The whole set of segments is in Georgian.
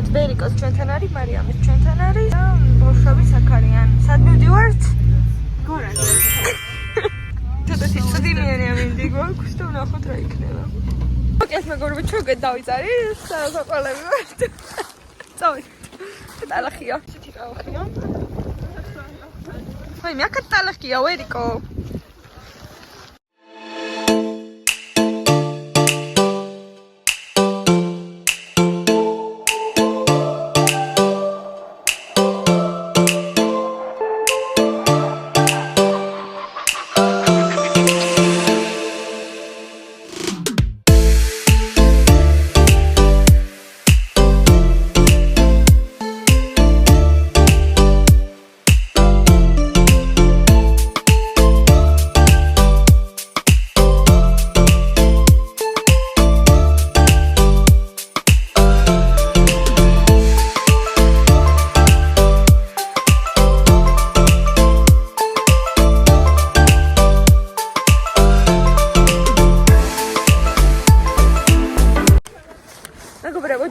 მოგესალმებით, ვერიკოს ჩვენთან არის, მარიამის ჩვენთან არის და ბავშვები აქ არიან. სად მივდივართ? გორაზე. ცოტათი წვდიმიანი ამინდი გვაქვს და ვნახოთ რა იქნება. მოკლედ მეგობრებო, ჩვენ უკვე დავიწყარით, საყოველები ვართ. წავიდეთ. ტალახია. ცოტი ტალახია. აი, მე აქ ტალახია, ვერიკო.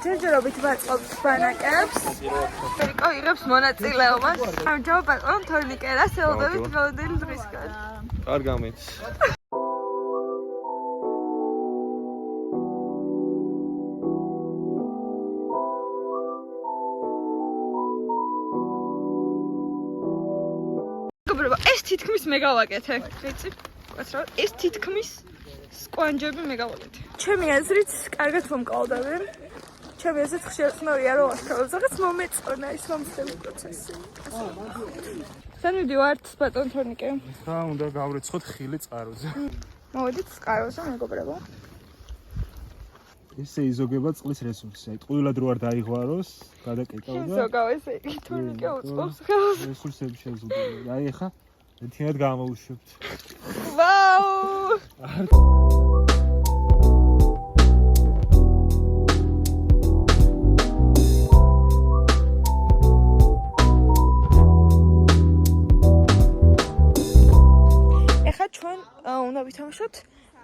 ჯერჯერობით ვაწყობთ ბანაკებს. ვერიკო იღებს მონაწილეობას. ამჯერად ბატონ თორნიკერას ელოდებით დღევანდელი დღისგან. კარგამით. მეგობრებო, ეს თითქმის მე გავაკეთე. ვიცი? ვასწავლე, ეს თითქმის სკვანჯები მე გავაკეთე. ჩემი აზრით, კარგად მომკლავდები. ჩემი აზრით ხშირად ხმარია რომ ვაშკარებს, რაღაც მომეწონა ის მომხდები პროცესი. სან მივდივართ ბატონ თორნიკე? რა უნდა გავრეცხოთ ხილი წყაროზე. მოვედით წყაროზე მეგობრებო. ესე იზოგება წყლის რესურსი. აი ტყუილად რო არ დაიღვაროს, გადაკეკავ და ზოგავ ესე იგი თორნიკე უწყობს ხელს. რესურსები შეზღუდული. აი ეხა ერთად გამოვუშვებთ. ვაუ! უნდა ვითამაშოთ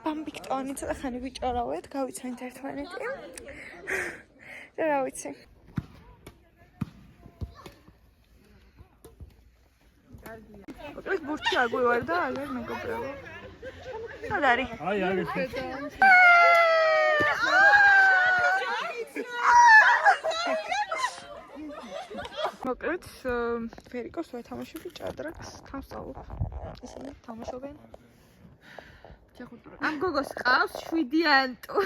ბამბიქტონი, ცოტა ხანი ვიჭარავეთ, გავიცანით ერთმანეთი. და რა ვიცი. მოკლედ ბურთი აგვივარ და აგერ მეგობრებო. სად არის? აი არის. მოკლედ ვერიკოს ვეთამაშები ჭადრაკს, თან ვსწავლობ. ისინი თამაშობენ. ამ გოგოს ყავს 7 ანტუ.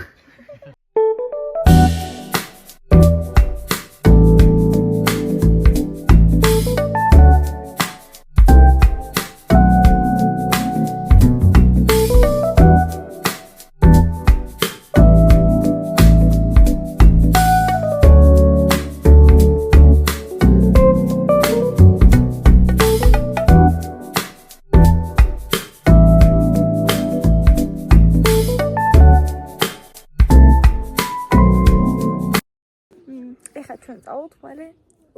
ჩვენ წავთ მალე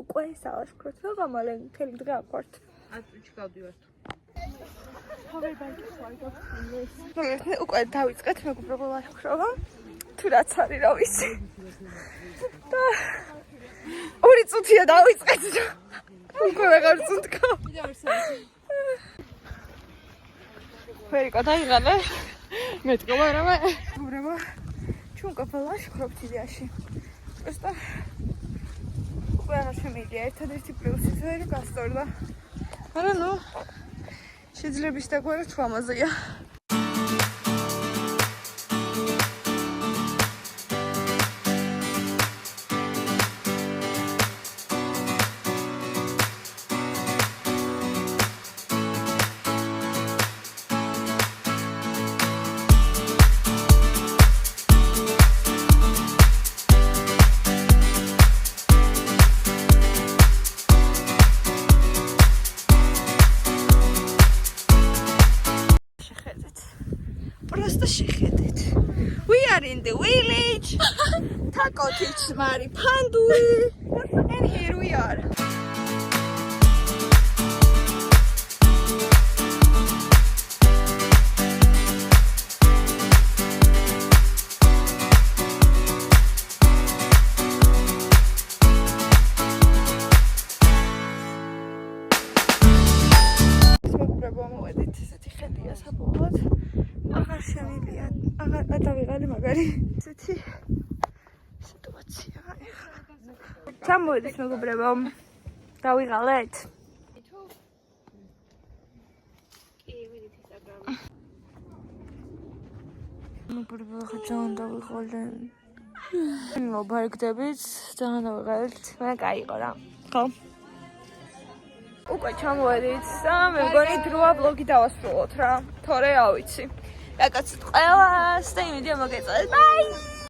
უკვე სალაშქროთ რა მალე მთელი დღე აქ ვართ. აწუჩი გავდივართ. უკვე დავიწყეთ მეგობრებო ლაშქრობა. თუ რაც არის რა ვიცი. და 2 წუთია დავიწყეთ და უკვე ვეღარ წუნთქო. ვერიკო დაიღალე. მეთქობა რა მეგობრებო. ჩვენ უკვე ლაშქრობთ იდეაში. просто ყველას შემიძლია ერთადერთი პლუსი ზერი გასწორდა. არა ნუ შეძლების დაგვარა თვამაზეა. We are in the village. Taco teach Mari Panduri. And here we are. ჩამოვედით, ესეთი ხედია საბოლოოდ. აღარ შემიძლია, აღარ დავიღალე მაგარი. ესეთი სიტუაცია ახლა. ჩამოვედით მეგობრებო. დავიღალეთ? მეგობრებო, ახლა ძალიან დავიღალე. მობარგდებით, ძალიან დავიღალეთ. მე კაიყო რა. ხო? უკვე ჩამოვედით და მე მგონი დროა ვლოგი დავასრულოთ რა. თორე ავიცი. რაკაცით ყველას და იმედია მოგეწონათ. ბაი!